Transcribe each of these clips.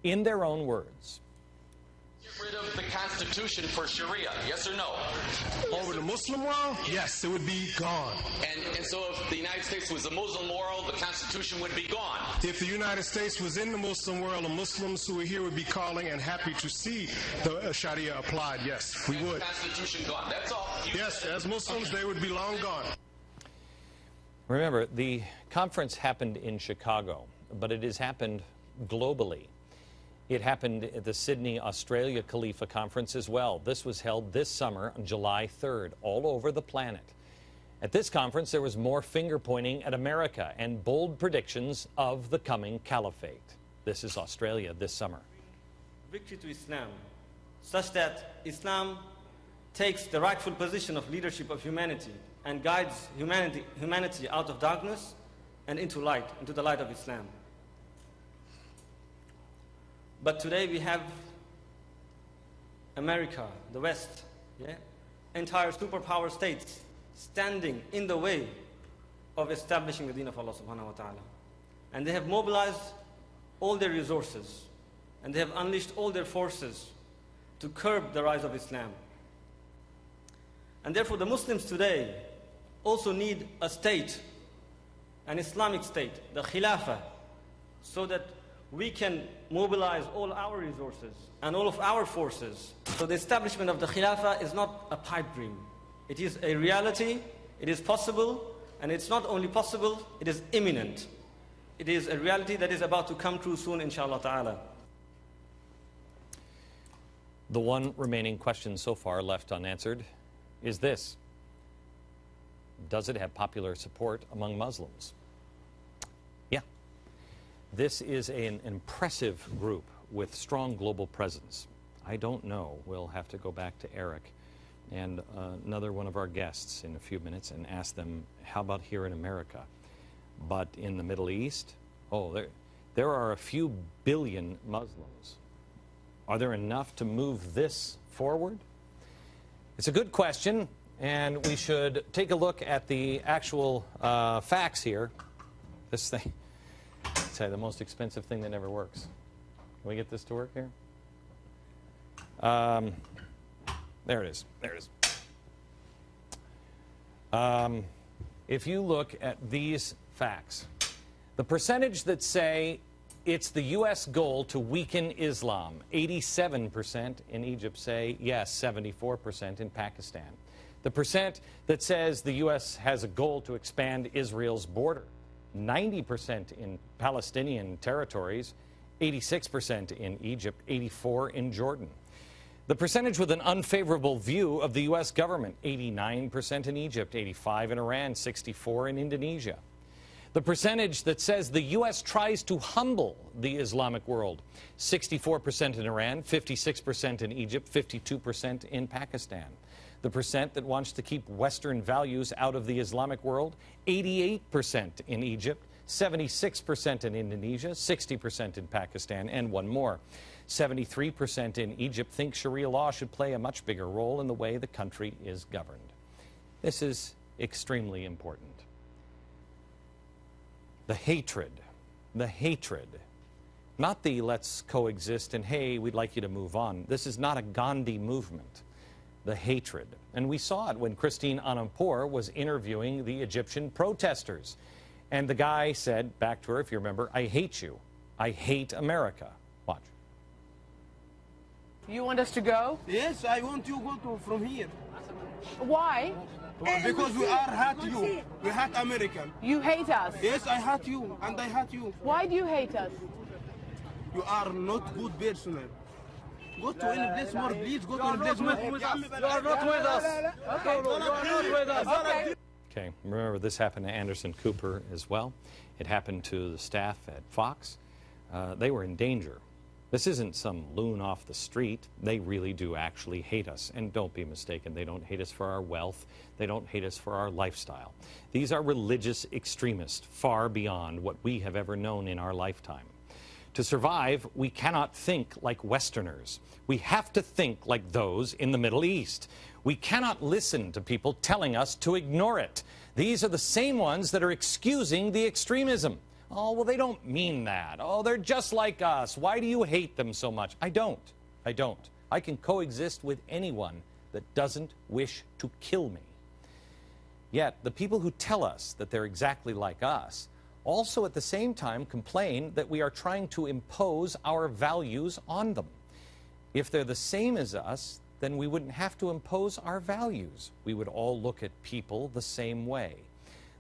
In their own words. Get rid of the Constitution for Sharia, yes or no? Over the Muslim world, yes, it would be gone. And so if the United States was a Muslim world, the Constitution would be gone. If the United States was in the Muslim world, the Muslims who are here would be calling and happy to see the Sharia applied, yes, we would. The Constitution gone, that's all. Yes, as Muslims, they would be long gone. Remember, the conference happened in Chicago, but it has happened globally. It happened at the Sydney, Australia Khalifa Conference as well. This was held this summer on July 3rd, all over the planet. At this conference, there was more finger-pointing at America and bold predictions of the coming Caliphate. This is Australia this summer. Victory to Islam, such that Islam takes the rightful position of leadership of humanity and guides humanity out of darkness and into light, into the light of Islam. But today we have America, the West, entire superpower states standing in the way of establishing the deen of Allah subhanahu wa ta'ala. And they have mobilized all their resources and they have unleashed all their forces to curb the rise of Islam. And therefore the Muslims today also need a state, an Islamic state, the Khilafah, so that we can mobilize all our resources and all of our forces. So the establishment of the Khilafah is not a pipe dream. It is a reality, it is possible, and it's not only possible, it is imminent. It is a reality that is about to come true soon, inshallah ta'ala. The one remaining question so far left unanswered is this: does it have popular support among Muslims? Yeah. This is an impressive group with strong global presence. I don't know. We'll have to go back to Eric and another one of our guests in a few minutes and ask them, how about here in America? But in the Middle East, there are a few billion Muslims. Are there enough to move this forward? It's a good question, and we should take a look at the actual facts here. This thing, say the most expensive thing that never works. Can we get this to work here? There it is. There it is. If you look at these facts, the percentage that say it's the U.S. goal to weaken Islam, 87% in Egypt say yes, 74% in Pakistan. The percent that says the U.S. has a goal to expand Israel's border, 90% in Palestinian territories, 86% in Egypt, 84% in Jordan. The percentage with an unfavorable view of the U.S. government, 89% in Egypt, 85% in Iran, 64% in Indonesia. The percentage that says the U.S. tries to humble the Islamic world, 64% in Iran, 56% in Egypt, 52% in Pakistan. The percent that wants to keep Western values out of the Islamic world, 88% in Egypt, 76% in Indonesia, 60% in Pakistan, and one more. 73% in Egypt think Sharia law should play a much bigger role in the way the country is governed. This is extremely important. The hatred, not the let's coexist and hey, we'd like you to move on. This is not a Gandhi movement. The hatred. And we saw it when Christine Anandpour was interviewing the Egyptian protesters. And the guy said back to her, if you remember, I hate you. I hate America. Watch. You want us to go? Yes, I want you to go from here. Why? Because we are hate you. We hate American. You hate us? Yes, I hate you, and I hate you. Why do you hate us? You are not good person. Go to any place more, please. Go to any place more. You are not with us. Okay. You are not with us. Okay. Okay, remember this happened to Anderson Cooper as well. It happened to the staff at Fox. They were in danger. This isn't some loon off the street. They really do actually hate us. And don't be mistaken, they don't hate us for our wealth. They don't hate us for our lifestyle. These are religious extremists far beyond what we have ever known in our lifetime. To survive, we cannot think like Westerners. We have to think like those in the Middle East. We cannot listen to people telling us to ignore it. These are the same ones that are excusing the extremism. Oh, well, they don't mean that. Oh, they're just like us. Why do you hate them so much? I don't. I don't. I can coexist with anyone that doesn't wish to kill me. Yet, the people who tell us that they're exactly like us also at the same time complain that we are trying to impose our values on them. If they're the same as us, then we wouldn't have to impose our values. We would all look at people the same way.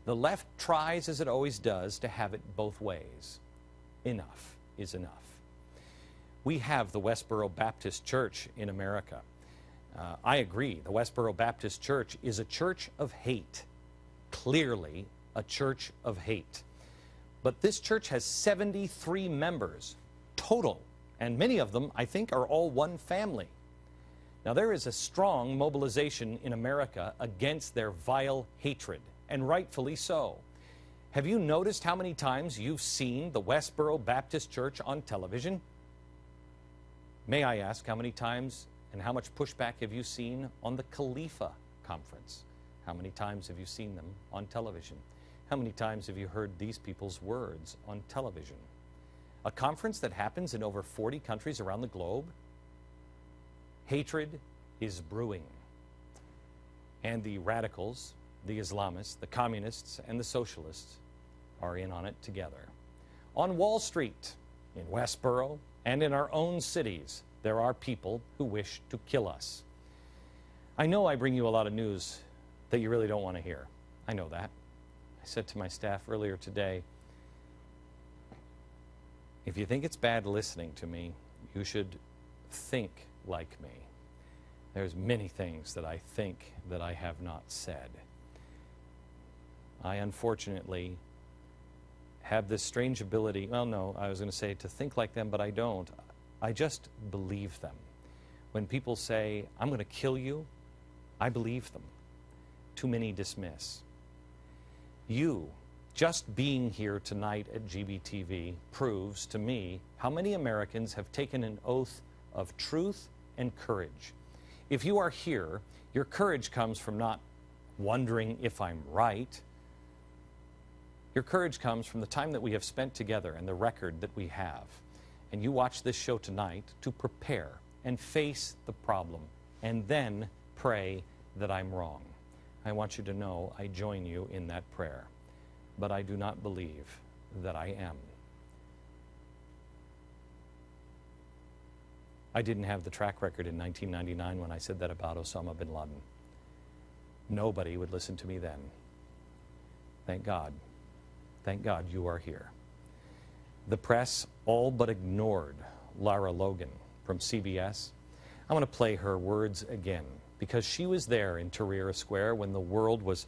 The left tries, as it always does, to have it both ways. Enough is enough. We have the Westboro Baptist Church in America. I agree, the Westboro Baptist Church is a church of hate. Clearly a church of hate. But this church has 73 members total, and many of them, I think, are all one family. Now, there is a strong mobilization in America against their vile hatred, and rightfully so. Have you noticed how many times you've seen the Westboro Baptist Church on television? May I ask, how many times and how much pushback have you seen on the Caliphate conference? How many times have you seen them on television? How many times have you heard these people's words on television? A conference that happens in over 40 countries around the globe? Hatred is brewing. And the radicals, the Islamists, the communists, and the socialists are in on it together. On Wall Street, in Westboro, and in our own cities, there are people who wish to kill us. I know I bring you a lot of news that you really don't want to hear. I know that. I said to my staff earlier today, if you think it's bad listening to me, you should think like me. There's many things that I think that I have not said. I unfortunately have this strange ability, well, no, I was going to say to think like them, but I don't. I just believe them. When people say, I'm going to kill you, I believe them. Too many dismiss. You, just being here tonight at GBTV, proves to me how many Americans have taken an oath of truth and courage. If you are here, your courage comes from not wondering if I'm right. Your courage comes from the time that we have spent together and the record that we have. And you watch this show tonight to prepare and face the problem and then pray that I'm wrong. I want you to know I join you in that prayer, but I do not believe that I am. I didn't have the track record in 1999 when I said that about Osama bin Laden. Nobody would listen to me then. Thank God. Thank God you are here. The press all but ignored Lara Logan from CBS. I want to play her words again because she was there in Tahrir Square when the world was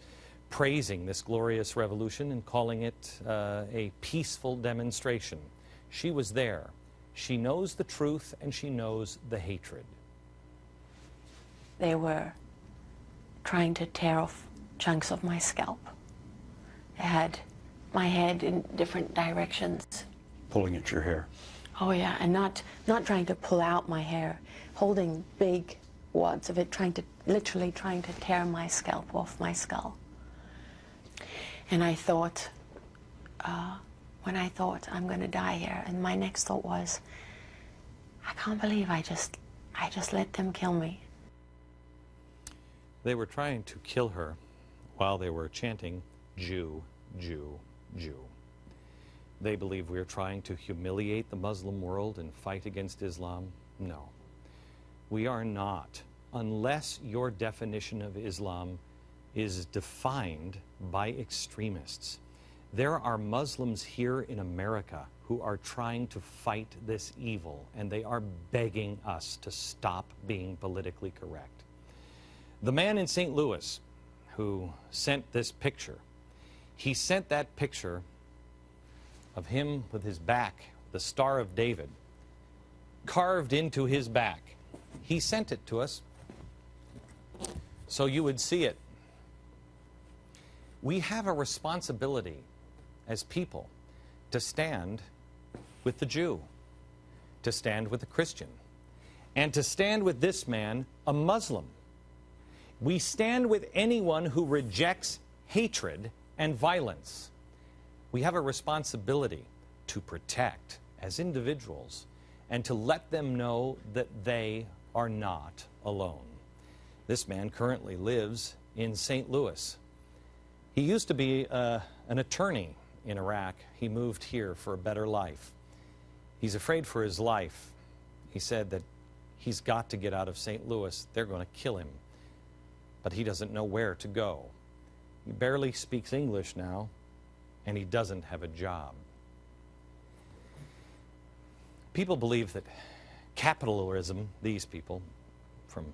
praising this glorious revolution and calling it a peaceful demonstration. She was there. She knows the truth and she knows the hatred. They were trying to tear off chunks of my scalp. They had my head in different directions. Pulling at your hair. Oh yeah, and not trying to pull out my hair, holding big wads of it, literally trying to tear my scalp off my skull. And I thought, when I thought I'm going to die here, and my next thought was, I can't believe I just let them kill me. They were trying to kill her while they were chanting, Jew, Jew, Jew. They believe we are trying to humiliate the Muslim world and fight against Islam. No, we are not, unless your definition of Islam is defined by extremists. There are Muslims here in America who are trying to fight this evil, and they are begging us to stop being politically correct. The man in St. Louis who sent this picture, he sent that picture of him with his back, the Star of David, carved into his back. He sent it to us so you would see it. We have a responsibility as people to stand with the Jew, to stand with the Christian, and to stand with this man, a Muslim. We stand with anyone who rejects hatred and violence. We have a responsibility to protect as individuals and to let them know that they are not alone. This man currently lives in St. Louis. He used to be an attorney in Iraq. He moved here for a better life. He's afraid for his life. He said that he's got to get out of St. Louis. They're going to kill him. But he doesn't know where to go. He barely speaks English now, and he doesn't have a job. People believe that capitalism, these people from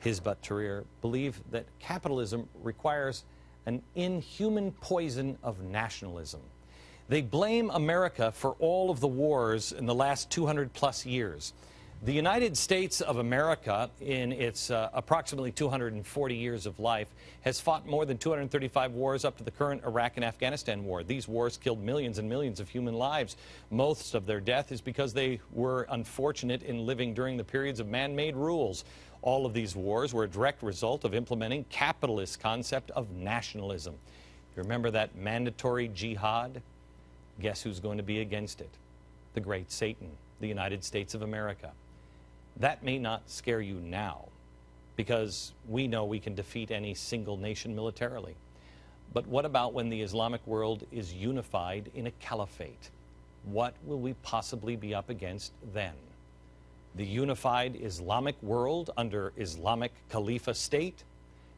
Hizbut Tahrir, believe that capitalism requires an inhuman poison of nationalism. They blame America for all of the wars in the last 200+ years. The United States of America, in its approximately 240 years of life, has fought more than 235 wars up to the current Iraq and Afghanistan war. These wars killed millions and millions of human lives. Most of their death is because they were unfortunate in living during the periods of man-made rules. All of these wars were a direct result of implementing capitalist concept of nationalism. You remember that mandatory jihad? Guess who's going to be against it? The great Satan, the United States of America. That may not scare you now, because we know we can defeat any single nation militarily. But what about when the Islamic world is unified in a caliphate? What will we possibly be up against then? The unified Islamic world under Islamic Khalifa state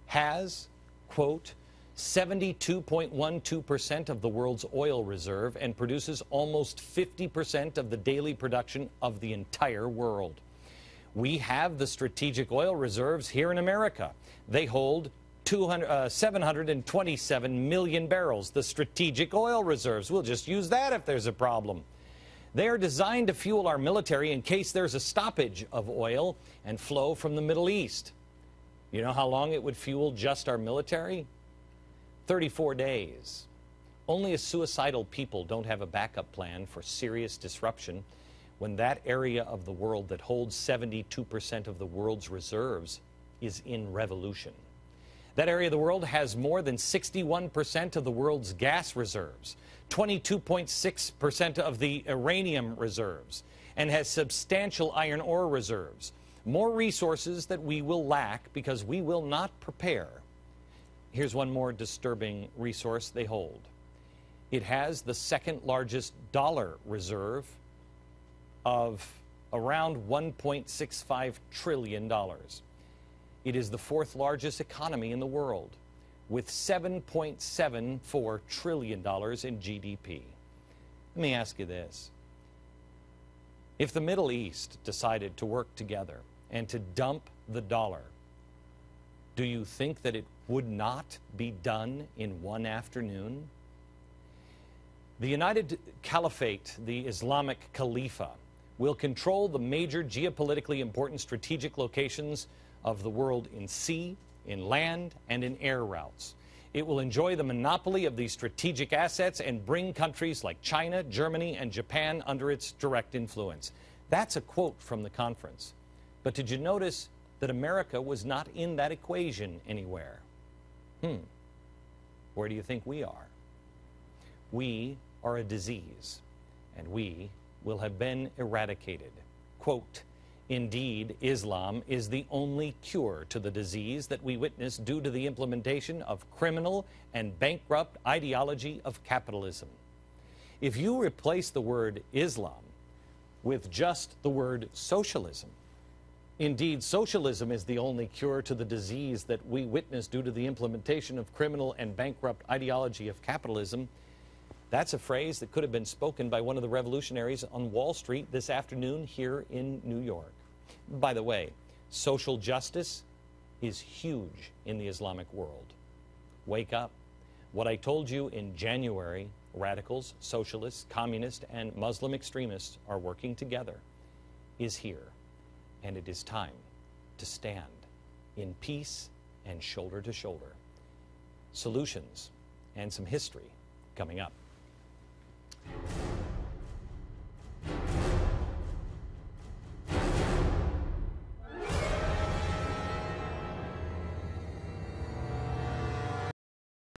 has, quote, 72.12% of the world's oil reserve and produces almost 50% of the daily production of the entire world. We have the strategic oil reserves here in America. They hold 727 million barrels, the strategic oil reserves. We'll just use that if there's a problem. They are designed to fuel our military in case there's a stoppage of oil and flow from the Middle East. You know how long it would fuel just our military? 34 days. Only a suicidal people don't have a backup plan for serious disruption when that area of the world that holds 72% of the world's reserves is in revolution. That area of the world has more than 61% of the world's gas reserves, 22.6% of the uranium reserves, and has substantial iron ore reserves. More resources that we will lack because we will not prepare. Here's one more disturbing resource they hold. It has the second largest dollar reserve of around $1.65 trillion. It is the fourth largest economy in the world, with $7.74 trillion in GDP. Let me ask you this. If the Middle East decided to work together and to dump the dollar, do you think that it would not be done in one afternoon? The United Caliphate, the Islamic Khalifa, will control the major geopolitically important strategic locations of the world in sea, in land, and in air routes. It will enjoy the monopoly of these strategic assets and bring countries like China, Germany, and Japan under its direct influence. That's a quote from the conference. But did you notice that America was not in that equation anywhere? Where do you think we are? We are a disease, and we will have been eradicated. Quote, indeed, Islam is the only cure to the disease that we witness due to the implementation of criminal and bankrupt ideology of capitalism. If you replace the word Islam with just the word socialism, indeed, socialism is the only cure to the disease that we witness due to the implementation of criminal and bankrupt ideology of capitalism. That's a phrase that could have been spoken by one of the revolutionaries on Wall Street this afternoon here in New York. By the way, social justice is huge in the Islamic world. Wake up. What I told you in January, radicals, socialists, communists, and Muslim extremists are working together, is here. And it is time to stand in peace and shoulder to shoulder. Solutions and some history coming up.